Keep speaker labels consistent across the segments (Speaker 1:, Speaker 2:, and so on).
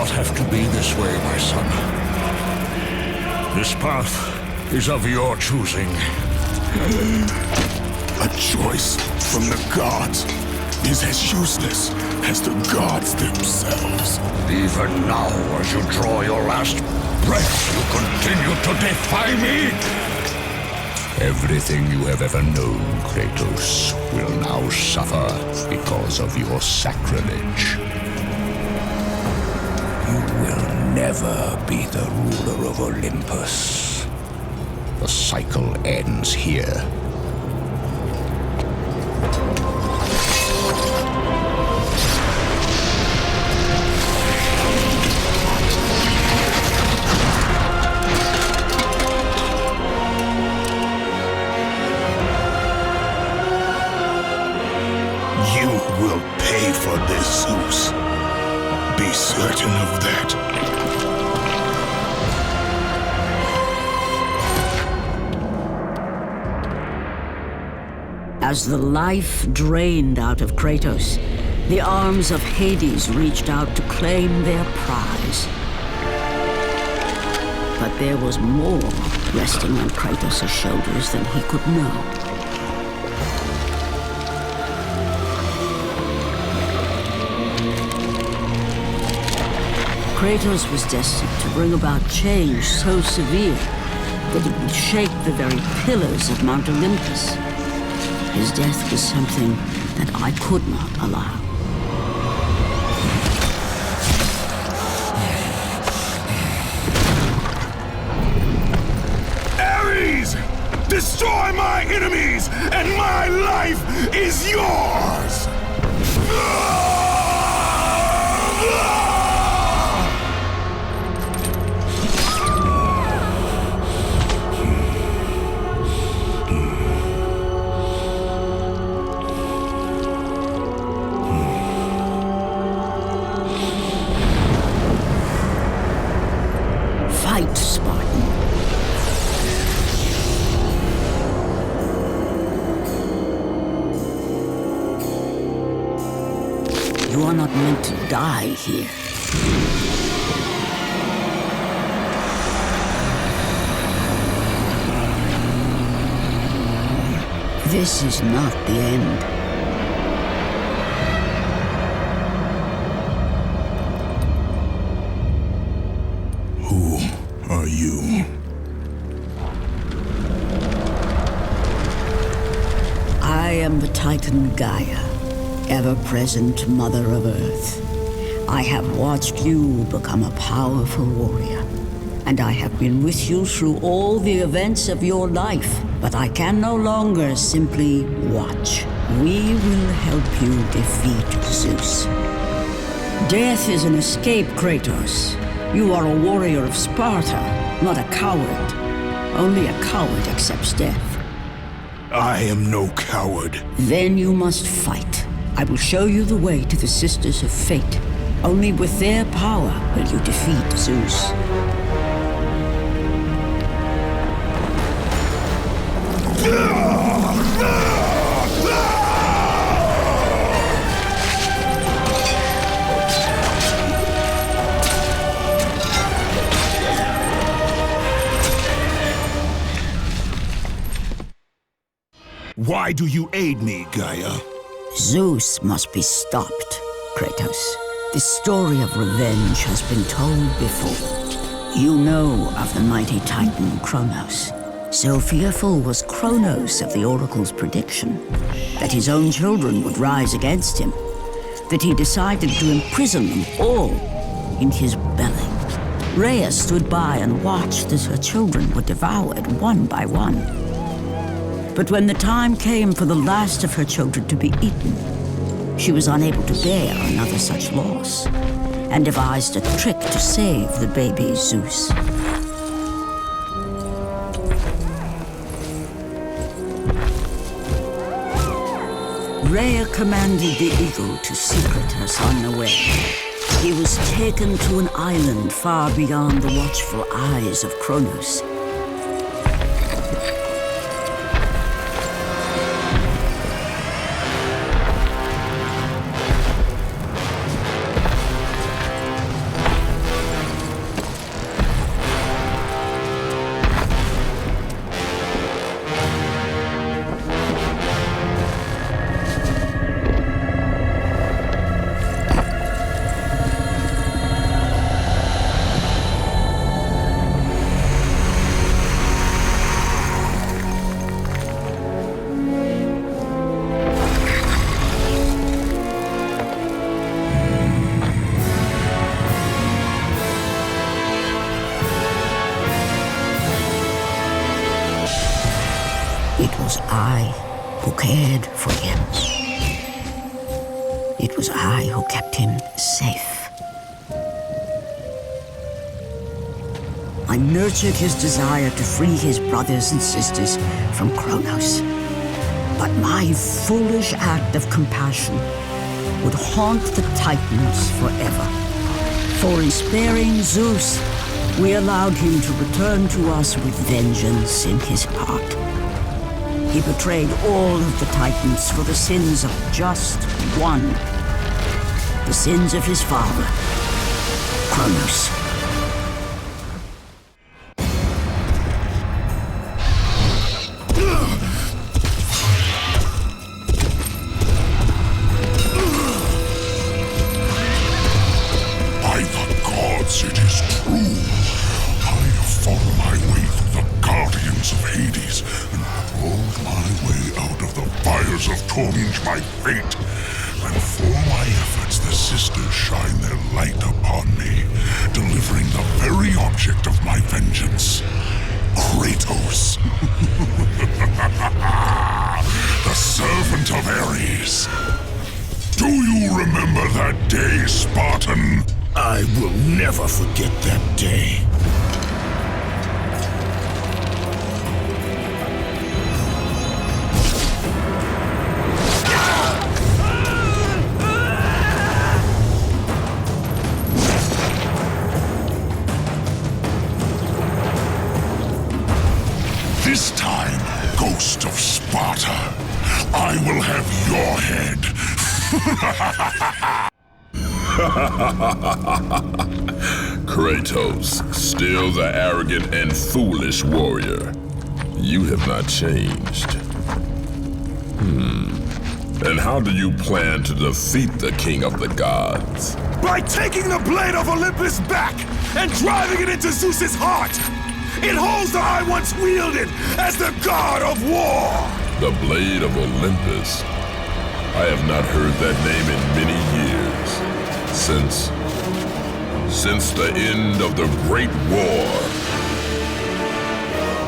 Speaker 1: not have to be this way, my son. This path is of your choosing.
Speaker 2: A choice from the gods is as useless as the gods themselves.
Speaker 1: Even now, as you draw your last breath, you continue to defy me? Everything you have ever known, Kratos, will now suffer because of your sacrilege. You will never be the ruler of Olympus. The cycle ends here.
Speaker 2: You will pay for this, Zeus. Be certain of that.
Speaker 3: As the life drained out of Kratos, the arms of Hades reached out to claim their prize. But there was more resting on Kratos' shoulders than he could know. Kratos was destined to bring about change so severe that it would shake the very pillars of Mount Olympus. His death was something that I could not allow.
Speaker 2: Ares! Destroy my enemies, and my life is yours!
Speaker 3: Fight, Spartan. You are not meant to die here. This is not the end.
Speaker 2: Who are you?
Speaker 3: I am the Titan Gaia, ever-present Mother of Earth. I have watched you become a powerful warrior, and I have been with you through all the events of your life, but I can no longer simply watch. We will help you defeat Zeus. Death is an escape, Kratos. You are a warrior of Sparta, not a coward. Only a coward accepts death.
Speaker 2: I am no coward.
Speaker 3: Then you must fight. I will show you the way to the Sisters of Fate. Only with their power will you defeat Zeus.
Speaker 2: Why do you aid me, Gaia?
Speaker 3: Zeus must be stopped, Kratos. The story of revenge has been told before. You know of the mighty Titan Kronos. So fearful was Kronos of the Oracle's prediction that his own children would rise against him, that he decided to imprison them all in his belly. Rhea stood by and watched as her children were devoured one by one. But when the time came for the last of her children to be eaten, she was unable to bear another such loss, and devised a trick to save the baby Zeus. Rhea commanded the eagle to secret her son away. He was taken to an island far beyond the watchful eyes of Kronos. It was I who cared for him. It was I who kept him safe. I nurtured his desire to free his brothers and sisters from Kronos. But my foolish act of compassion would haunt the Titans forever. For in sparing Zeus, we allowed him to return to us with vengeance in his heart. He betrayed all of the Titans for the sins of just one. The sins of his father, Kronos.
Speaker 2: By the gods, it is true. I have fought my way through the guardians of Hades and crawled my way out of the fires of Tormund, my fate. And for my efforts, the sisters shine their light upon me, delivering the very object of my vengeance, Kratos. The servant of Ares. Do you remember that day, Spartan?
Speaker 1: I will never forget that day.
Speaker 2: This time, Ghost of Sparta, I will have your head.
Speaker 4: Kratos, still the arrogant and foolish warrior. You have not changed. And how do you plan to defeat the King of the Gods?
Speaker 2: By taking the blade of Olympus back and driving it into Zeus's heart! It holds that I once wielded as the god of war!
Speaker 4: The Blade of Olympus? I have not heard that name in many years. Since the end of the Great War.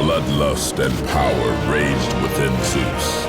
Speaker 4: Bloodlust and power raged within Zeus.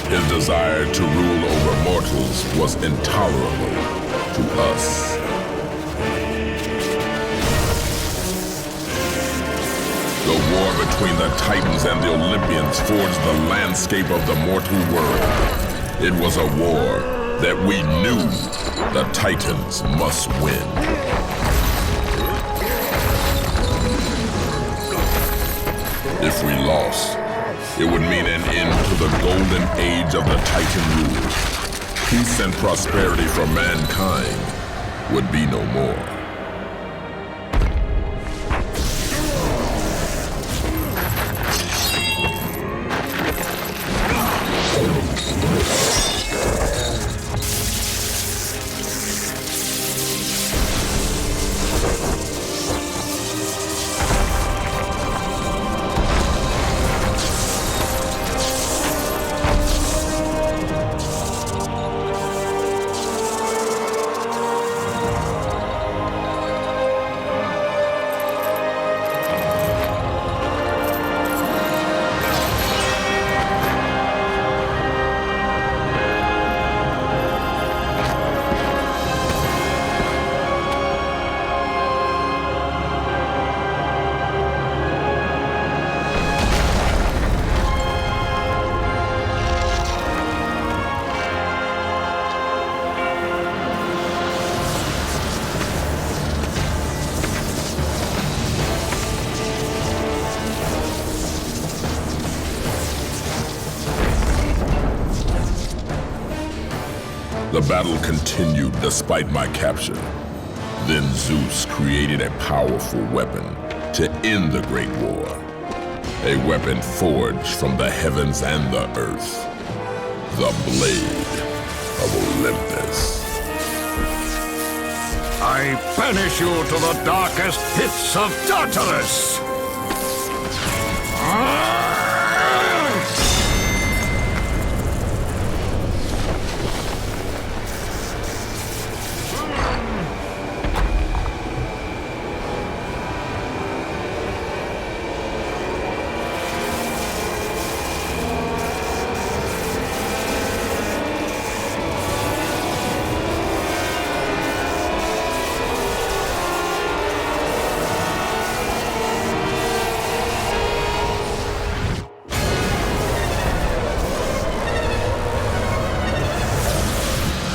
Speaker 4: His desire to rule over mortals was intolerable to us. The war between the Titans and the Olympians forged the landscape of the mortal world. It was a war that we knew the Titans must win. If we lost, it would mean an end to the golden age of the Titan rule. Peace and prosperity for mankind would be no more. The battle continued despite my capture. Then Zeus created a powerful weapon to end the Great War. A weapon forged from the heavens and the earth. The Blade of Olympus.
Speaker 1: I banish you to the darkest pits of Tartarus!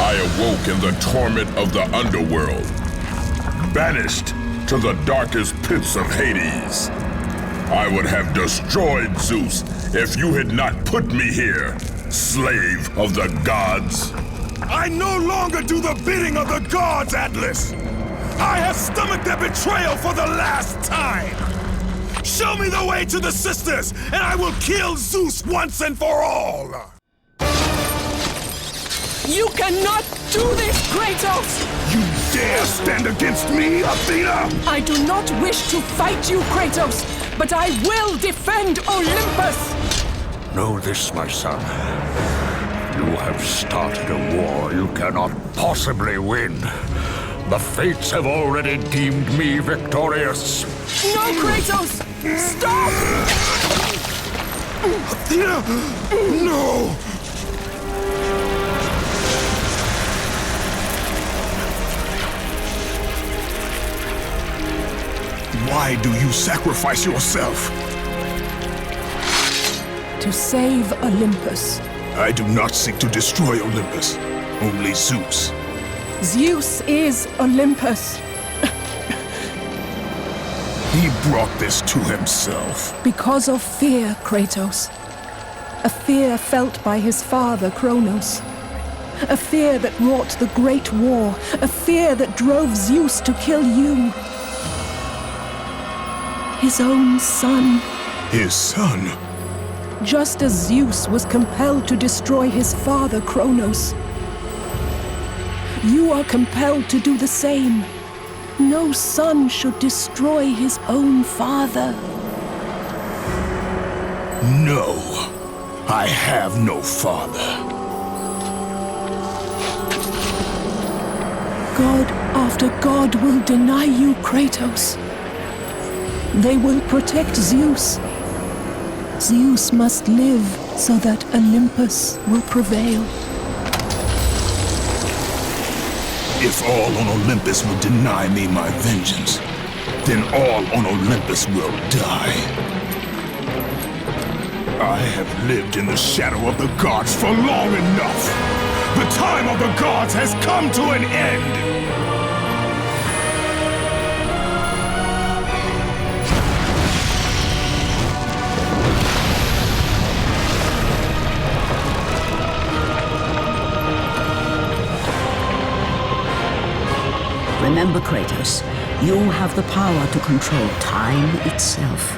Speaker 4: I awoke in the torment of the underworld, banished to the darkest pits of Hades. I would have destroyed Zeus if you had not put me here, slave of the gods.
Speaker 2: I no longer do the bidding of the gods, Atlas! I have stomached their betrayal for the last time! Show me the way to the sisters, and I will kill Zeus once and for all!
Speaker 5: You cannot do this, Kratos!
Speaker 2: You dare stand against me, Athena?
Speaker 5: I do not wish to fight you, Kratos, but I will defend Olympus!
Speaker 6: Know this, my son. You have started a war you cannot possibly win. The fates have already deemed me victorious.
Speaker 5: No, Kratos! Stop!
Speaker 2: Athena! No! Why do you sacrifice yourself?
Speaker 5: To save Olympus.
Speaker 2: I do not seek to destroy Olympus, only Zeus.
Speaker 5: Zeus is Olympus.
Speaker 2: He brought this to himself.
Speaker 5: Because of fear, Kratos. A fear felt by his father, Kronos. A fear that wrought the Great War. A fear that drove Zeus to kill you. His own son.
Speaker 2: His son?
Speaker 5: Just as Zeus was compelled to destroy his father, Kronos. You are compelled to do the same. No son should destroy his own father.
Speaker 2: No, I have no father.
Speaker 5: God after God will deny you, Kratos. They will protect Zeus. Zeus must live so that Olympus will prevail.
Speaker 2: If all on Olympus will deny me my vengeance, then all on Olympus will die. I have lived in the shadow of the gods for long enough. The time of the gods has come to an end.
Speaker 3: Remember, Kratos, you have the power to control time itself.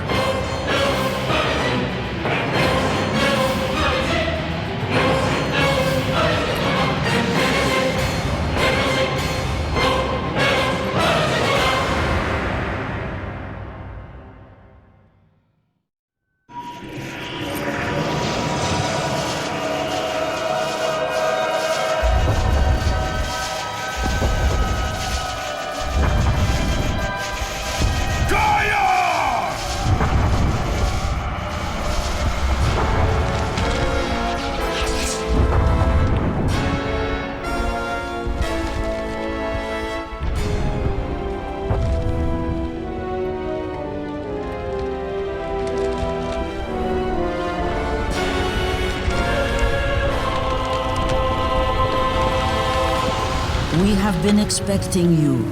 Speaker 3: We have been expecting you,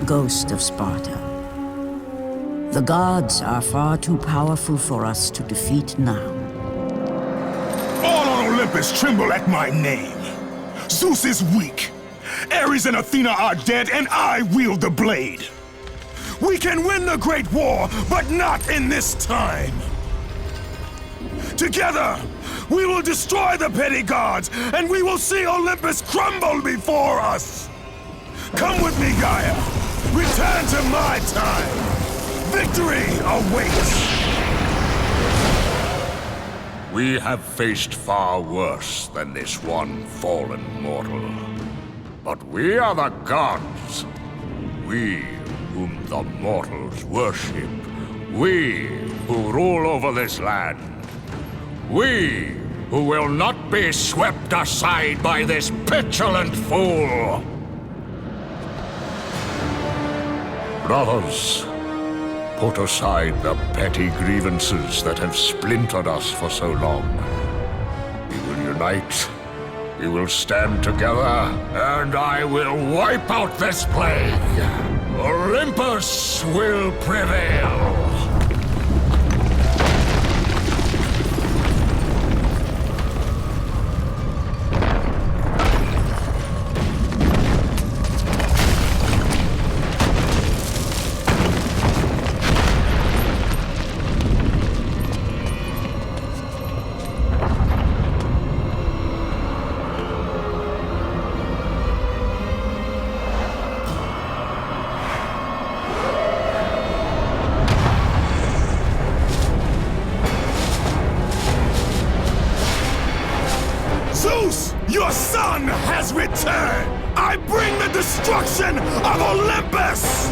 Speaker 3: Ghost of Sparta. The gods are far too powerful for us to defeat now.
Speaker 2: All on Olympus tremble at my name. Zeus is weak. Ares and Athena are dead, and I wield the blade. We can win the Great War, but not in this time. Together, we will destroy the petty gods, and we will see Olympus crumble before us. Come with me, Gaia. Return to my time. Victory awaits.
Speaker 6: We have faced far worse than this one fallen mortal. But we are the gods. We whom the mortals worship. We who rule over this land. We who will not be swept aside by this petulant fool. Brothers, put aside the petty grievances that have splintered us for so long. We will unite We will stand together, and I will wipe out this plague. Olympus will prevail.
Speaker 7: Zeus, your son has returned! I bring the destruction of Olympus!